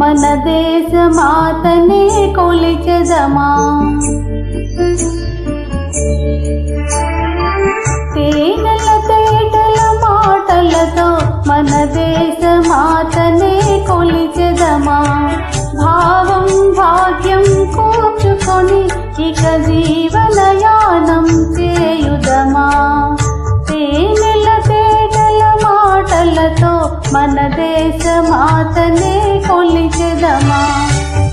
మన దేశ మాతనే కొలిచెదమా. తేనెల తేటల మాటలతో మన దేశ మాతనే కొలిచెదమా. భావం భాగ్యం కూర్చుకొని ఇక జీవనయానం చేయుదమా. తేనెల తేటల మాటలతో మన దేశ మాతనే కొలిచెదమా.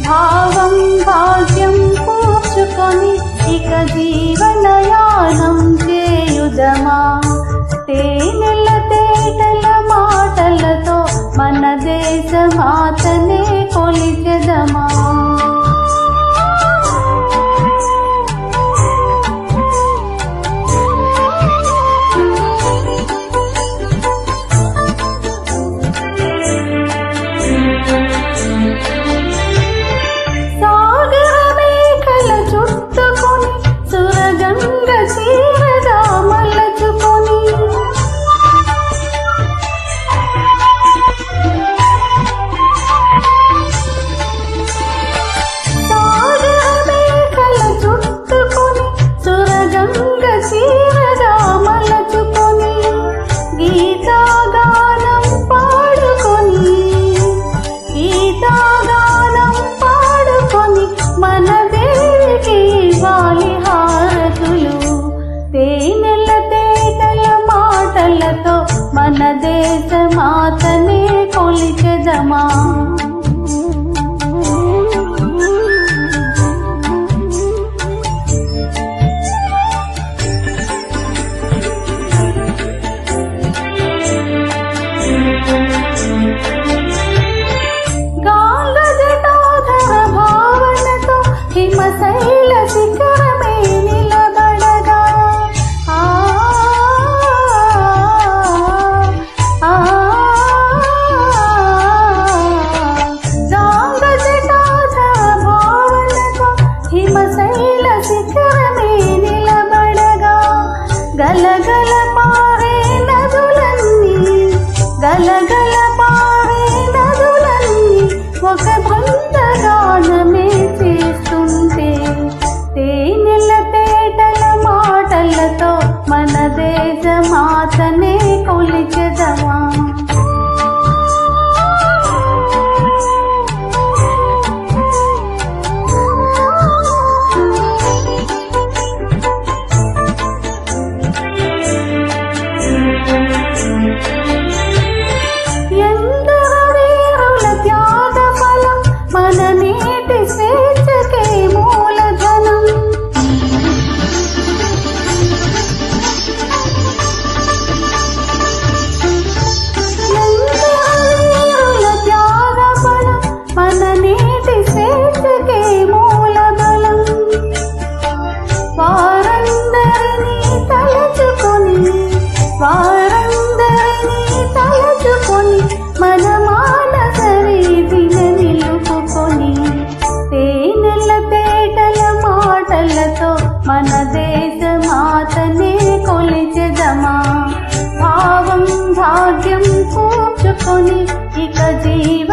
భావం భాగ్యం కూర్చుకొని ఇక జీవనయానం చేయుదమా. తేనెల తేటల మాటలతో మన దేశ మాతనే కొలిచెదమా. తేనెల తేటల మాటలతో మన దేశ మాతనే కొలిచెదమా. గాంగజటాధర భావనతో హిమశైల శిఖరమే నిలబడగా. గాంగజటాధర భావనతో హిమశైల శిఖరమే నిలబడగా. గలగల పారే నదులన్నీ గలగల పారే నదులన్నీ ఒక బృందగానమే చేస్తుంటే. తేనెల తేటల మాటలతో మన దేశ మాతనే కొలిచెదమా. వారందరినీ తలచుకొని మన మానస వీధిన నిలుపుకొని. తేనెల తేటల మాటలతో మన దేశ మాతనే కొలిచెదమా. భావం భాగ్యం కూర్చుకొని ఇక జీవ